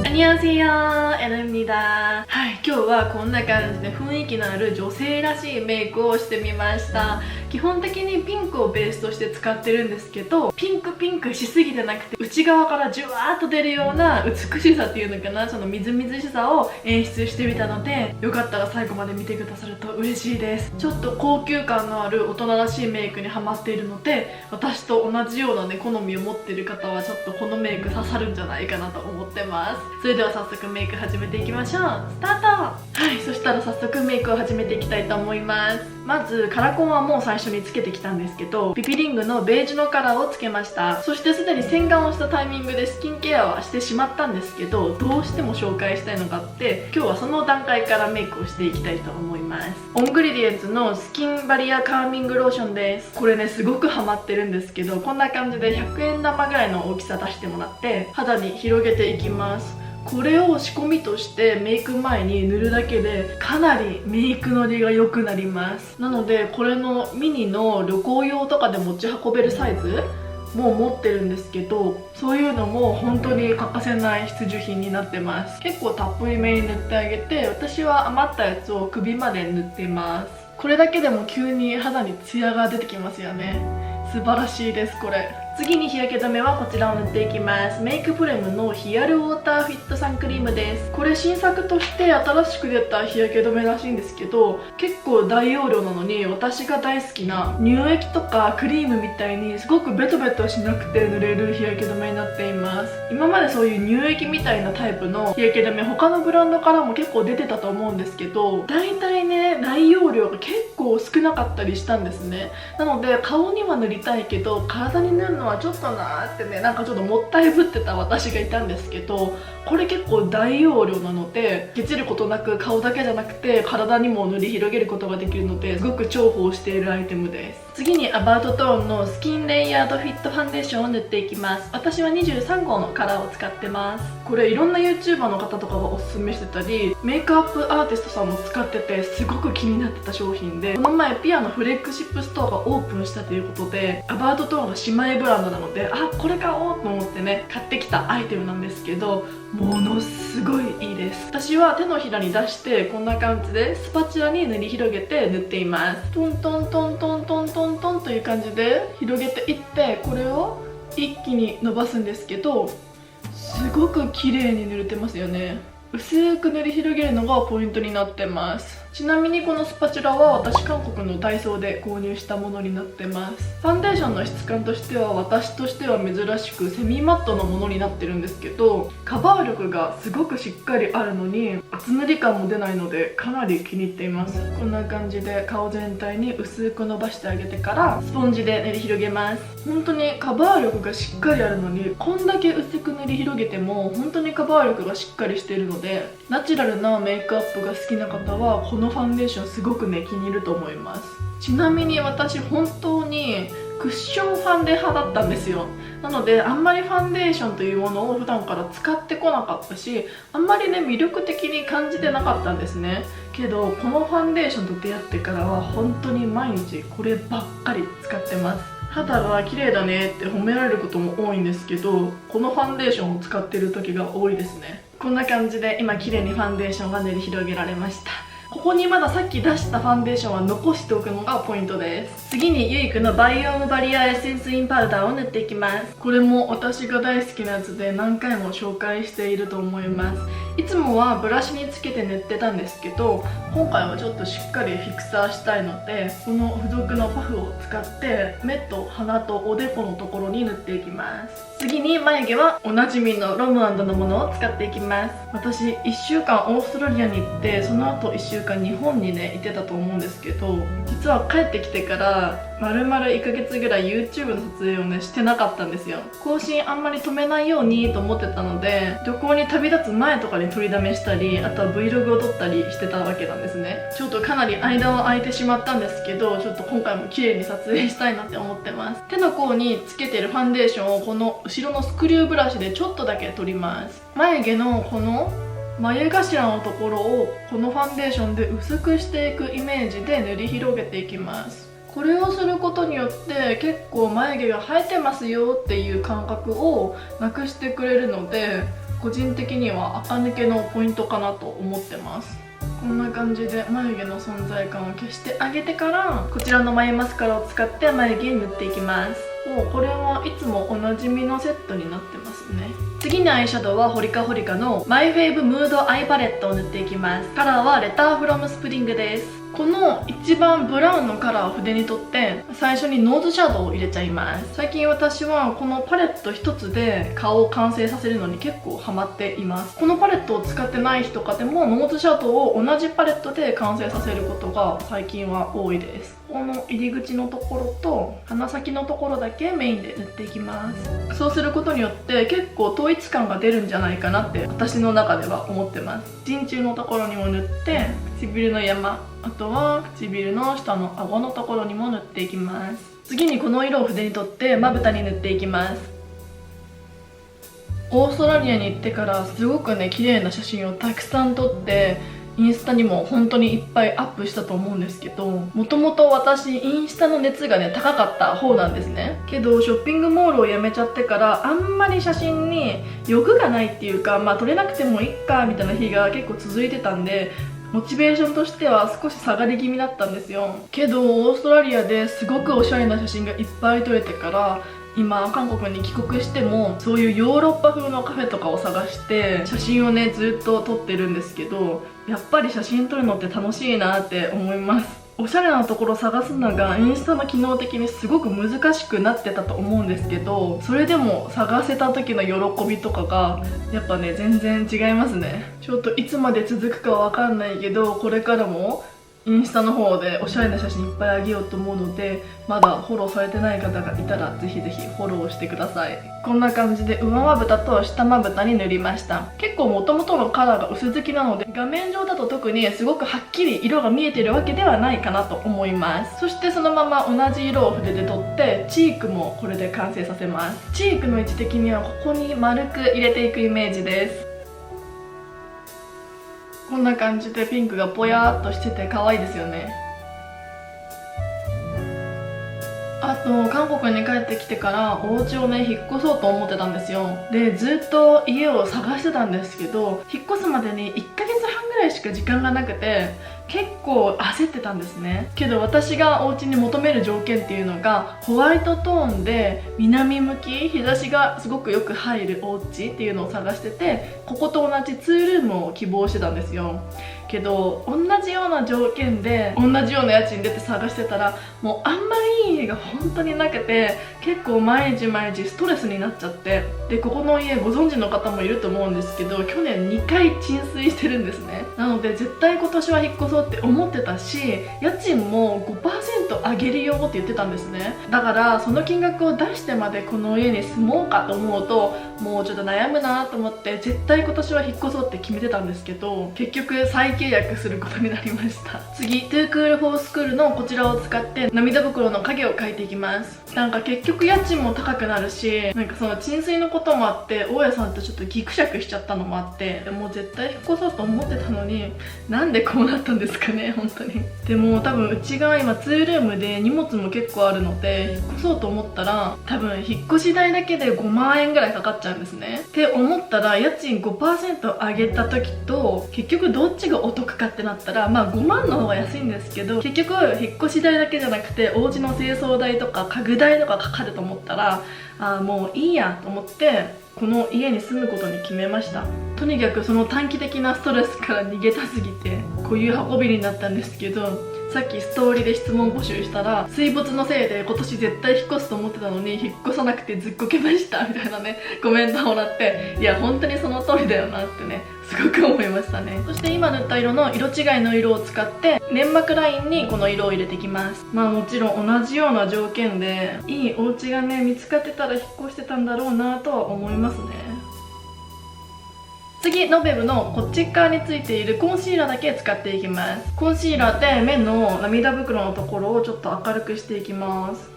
안녕하세요,エルミだ。はい、今日はこんな感じで雰囲気のある女性らしいメイクをしてみました。基本的にピンクをベースとして使ってるんですけど、ピンクしすぎてなくて、内側からジュワーっと出るような美しさっていうのかな、そのみずみずしさを演出してみたので、よかったら最後まで見てくださると嬉しいです。ちょっと高級感のある大人らしいメイクにハマっているので、私と同じようなね好みを持っている方はちょっとこのメイク刺さるんじゃないかなと思ってます。それでは早速メイク始めていきましょう。スタート。はい、そしたら早速メイクを始めていきたいと思います。まずカラコンはもう最初につけてきたんですけど、ピピリングのベージュのカラーをつけました。そしてすでに洗顔をしたタイミングでスキンケアはしてしまったんですけど、どうしても紹介したいのがあって、今日はその段階からメイクをしていきたいと思います。オングリディエンツのスキンバリアカーミングローションです。これねすごくハマってるんですけど、こんな感じで100円玉ぐらいの大きさ出してもらって肌に広げていきます。これを仕込みとしてメイク前に塗るだけでかなりメイクのりが良くなります。なのでこれのミニの旅行用とかで持ち運べるサイズもう持ってるんですけど、そういうのも本当に欠かせない必需品になってます。結構たっぷりめに塗ってあげて、私は余ったやつを首まで塗っています。これだけでも急に肌にツヤが出てきますよね。素晴らしいです。これ次に日焼け止めはこちらを塗っていきます。メイクプレムのヒアルウォーターフィットサンクリームです。これ新作として新しく出た日焼け止めらしいんですけど、結構大容量なのに私が大好きな乳液とかクリームみたいにすごくベトベトしなくて塗れる日焼け止めになっています。今までそういう乳液みたいなタイプの日焼け止め他のブランドからも結構出てたと思うんですけど、大体ね内容量が結構少なかったりしたんですね。なので顔には塗りたいけど体に塗るのはちょっとなーってね、なんかちょっともったいぶってた私がいたんですけど、これ結構大容量なのでケチることなく顔だけじゃなくて体にも塗り広げることができるので、すごく重宝しているアイテムです。次にアバウトトーンのスキンレイヤードフィットファンデーションを塗っていきます。私は23号のカラーを使ってます。これいろんな YouTuber の方とかがおすすめしてたり、メイクアップアーティストさんも使っててすごく気になってた商品で、この前ピアのフレッグシップストアがオープンしたということで、アバウトトーンが姉妹ブランドなので、あ、これ買おうと思ってね買ってきたアイテムなんですけど、ものすごいいいです。私は手のひらに出してこんな感じでスパチュラに塗り広げて塗っています。トントントントントントントンという感じで広げていって、これを一気に伸ばすんですけど、すごく綺麗に塗れてますよね。薄く塗り広げるのがポイントになってます。ちなみにこのスパチュラは私韓国のダイソーで購入したものになってます。ファンデーションの質感としては私としては珍しくセミマットのものになってるんですけど、カバー力がすごくしっかりあるのに厚塗り感も出ないのでかなり気に入っています。こんな感じで顔全体に薄く伸ばしてあげてからスポンジで塗り広げます。本当にカバー力がしっかりあるのに、こんだけ薄く塗り広げても本当にカバー力がしっかりしているので、ナチュラルなメイクアップが好きな方はこのファンデーションすごくね気に入ると思います。ちなみに私本当にクッションファンデ派だったんですよ。なのであんまりファンデーションというものを普段から使ってこなかったし、あんまりね魅力的に感じてなかったんですね。けどこのファンデーションと出会ってからは本当に毎日こればっかり使ってます。肌が綺麗だねって褒められることも多いんですけど、このファンデーションを使ってる時が多いですね。こんな感じで今綺麗にファンデーションが塗り広げられました。ここにまださっき出したファンデーションは残しておくのがポイントです。次にユイクのバイオームバリアエッセンスインパウダーを塗っていきます。これも私が大好きなやつで何回も紹介していると思います。いつもはブラシにつけて塗ってたんですけど、今回はちょっとしっかりフィクサーしたいので、この付属のパフを使って目と鼻とおでこのところに塗っていきます。次に眉毛はおなじみのロムアンドのものを使っていきます。私1週間オーストラリアに行って、その後1週間日本にねいてたと思うんですけど、実は帰ってきてから丸々1ヶ月ぐらい YouTube の撮影をねしてなかったんですよ。更新あんまり止めないようにと思ってたので、旅行に旅立つ前とかに撮りだめしたり、あとは Vlog を撮ったりしてたわけなんですね。ちょっとかなり間は空いてしまったんですけど、ちょっと今回も綺麗に撮影したいなって思ってます。手の甲につけてるファンデーションをこの後ろのスクリューブラシでちょっとだけ取ります。眉毛のこの眉頭のところをこのファンデーションで薄くしていくイメージで塗り広げていきます。これをすることによって結構眉毛が生えてますよっていう感覚をなくしてくれるので、個人的には垢抜けのポイントかなと思ってます。こんな感じで眉毛の存在感を消してあげてから、こちらの眉マスカラを使って眉毛に塗っていきます。もうこれはいつもおなじみのセットになってますね。次にアイシャドウはホリカホリカのマイフェイブムードアイパレットを塗っていきます。カラーはレターフロムスプリングです。この一番ブラウンのカラーを筆に取って最初にノーズシャドウを入れちゃいます。最近私はこのパレット一つで顔を完成させるのに結構ハマっています。このパレットを使ってない日とかでもノーズシャドウを同じパレットで完成させることが最近は多いです。この入り口のところと鼻先のところだけメインで塗っていきます。そうすることによって結構統一感が出るんじゃないかなって私の中では思ってます。人中のところにも塗って唇の山、あとは唇の下の顎のところにも塗っていきます。次にこの色を筆に取ってまぶたに塗っていきます。オーストラリアに行ってからすごくね綺麗な写真をたくさん撮ってインスタにも本当にいっぱいアップしたと思うんですけど、もともと私インスタの熱がね高かった方なんですね。けどショッピングモールを辞めちゃってからあんまり写真に欲がないっていうか、撮れなくてもいっかみたいな日が結構続いてたんで、モチベーションとしては少し下がり気味だったんですよ。けどオーストラリアですごくおしゃれな写真がいっぱい撮れてから、今韓国に帰国してもそういうヨーロッパ風のカフェとかを探して写真をねずっと撮ってるんですけど、やっぱり写真撮るのって楽しいなって思います。おしゃれなところ探すのがインスタの機能的にすごく難しくなってたと思うんですけど、それでも探せた時の喜びとかがやっぱね全然違いますね。ちょっといつまで続くかは分かんないけど、これからもインスタの方でおしゃれな写真いっぱいあげようと思うので、まだフォローされてない方がいたらぜひぜひフォローしてください。こんな感じで上まぶたと下まぶたに塗りました。結構元々のカラーが薄付きなので画面上だと特にすごくはっきり色が見えてるわけではないかなと思います。そしてそのまま同じ色を筆で取ってチークもこれで完成させます。チークの位置的にはここに丸く入れていくイメージです。こんな感じでピンクがぽやーっとしてて可愛いですよね。あと韓国に帰ってきてからお家をね引っ越そうと思ってたんですよ。でずっと家を探してたんですけど、引っ越すまでに1ヶ月半ぐらいしか時間がなくて結構焦ってたんですね。けど私がお家に求める条件っていうのがホワイトトーンで南向き、日差しがすごくよく入るお家っていうのを探してて、ここと同じ2ルームを希望してたんですよ。けど同じような条件で同じような家賃出て探してたらもうあんまりいい家が本当になくて、結構毎日毎日ストレスになっちゃって、でここの家ご存知の方もいると思うんですけど、去年2回浸水してるんですね。なので絶対今年は引っ越そうって思ってたし、家賃も 5% 上げるよって言ってたんですね。だからその金額を出してまでこの家に住もうかと思うともうちょっと悩むなと思って、絶対今年は引っ越そうって決めてたんですけど、結局再契約することになりました。次トゥークールフォースクールのこちらを使って涙袋の影を描いていきます。なんか結局家賃も高くなるし、なんかその浸水のこともあって大家さんとちょっとギクシャクしちゃったのもあって、もう絶対引っ越そうと思ってたのになんでこうなったんですかね本当に。でも多分うちが今2ルームで荷物も結構あるので、引っ越そうと思ったら多分引っ越し代だけで5万円ぐらいかかっちゃうんですね。って思ったら家賃 5% 上げた時と結局どっちがお得かってなったら、5万の方が安いんですけど、結局引っ越し代だけじゃなくてお家の清掃代とか家具代とかかかると思ったら、もういいやと思ってこの家に住むことに決めました。とにかくその短期的なストレスから逃げたすぎてこういう運びになったんですけど、さっきストーリーで質問募集したら水没のせいで今年絶対引っ越すと思ってたのに引っ越さなくてずっこけましたみたいなねコメントをもらって、いや本当にその通りだよなってねすごく思いましたね。そして今塗った色の色違いの色を使って粘膜ラインにこの色を入れていきます。もちろん同じような条件でいいお家がね見つかってたら引っ越してたんだろうなとは思いますね。次ノベブのこっち側についているコンシーラーだけ使っていきます。コンシーラーで目の涙袋のところをちょっと明るくしていきます。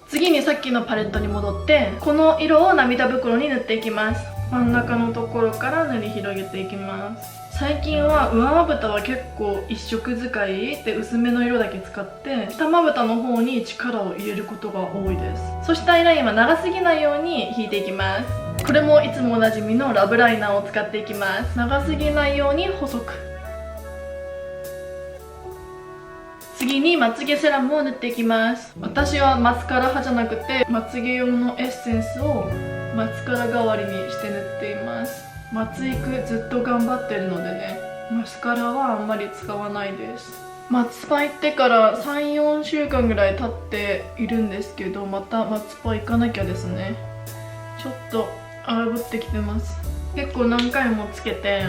次にさっきのパレットに戻ってこの色を涙袋に塗っていきます。真ん中のところから塗り広げていきます。最近は上まぶたは結構一色使いで薄めの色だけ使って下まぶたの方に力を入れることが多いです。そしてアイラインは長すぎないように引いていきます。これもいつもおなじみのラブライナーを使っていきます。長すぎないように細く。次にまつげセラムを塗っていきます。私はマスカラ派じゃなくてまつげ用のエッセンスをマスカラ代わりにして塗っています。まつ育ずっと頑張ってるのでね、マスカラはあんまり使わないです。松スパ行ってから3、4週間ぐらい経っているんですけど、また松スパ行かなきゃですね。ちょっと荒ぶってきてます。結構何回もつけて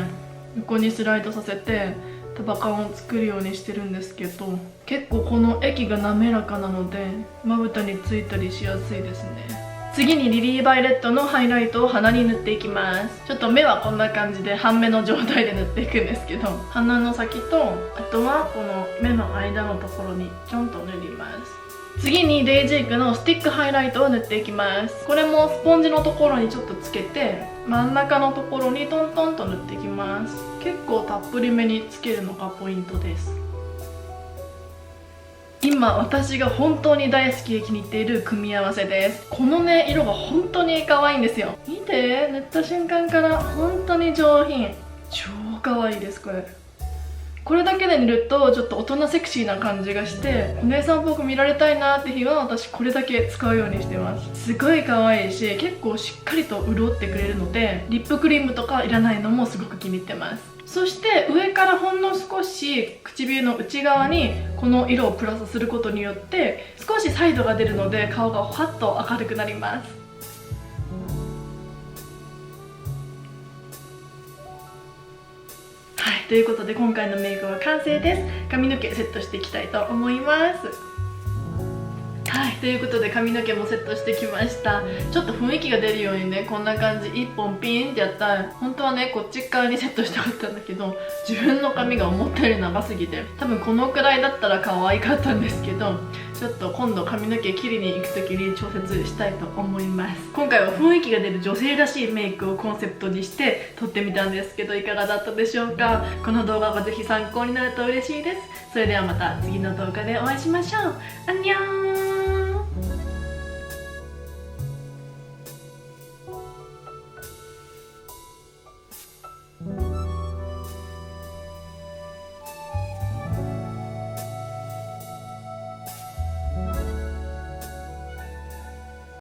横にスライドさせて束感を作るようにしてるんですけど、結構この液が滑らかなのでまぶたについたりしやすいですね。次にリリー・バイレットのハイライトを鼻に塗っていきます。ちょっと目はこんな感じで半目の状態で塗っていくんですけど、鼻の先とあとはこの目の間のところにちょんと塗ります。次にレイジークのスティックハイライトを塗っていきます。これもスポンジのところにちょっとつけて真ん中のところにトントンと塗っていきます。結構たっぷりめにつけるのがポイントです。今私が本当に大好きで気に入っている組み合わせです。このね色が本当に可愛いんですよ。見て、塗った瞬間から本当に上品、超可愛いです。これだけで塗るとちょっと大人セクシーな感じがして、お姉さんっぽく見られたいなって日は私これだけ使うようにしてます。すごい可愛いし結構しっかりと潤ってくれるので、リップクリームとかいらないのもすごく気に入ってます。そして上からほんの少し唇の内側にこの色をプラスすることによって少しサイドが出るので顔がファッと明るくなります。はい、ということで今回のメイクは完成です。髪の毛セットしていきたいと思います。はい、ということで髪の毛もセットしてきました。ちょっと雰囲気が出るようにね、こんな感じ1本ピンってやったら、本当はねこっち側にセットしたかったんだけど、自分の髪が思ったより長すぎて、多分このくらいだったら可愛かったんですけど、ちょっと今度髪の毛切りに行く時に調節したいと思います。今回は雰囲気が出る女性らしいメイクをコンセプトにして撮ってみたんですけど、いかがだったでしょうか。この動画がぜひ参考になると嬉しいです。それではまた次の動画でお会いしましょう。アンニョン。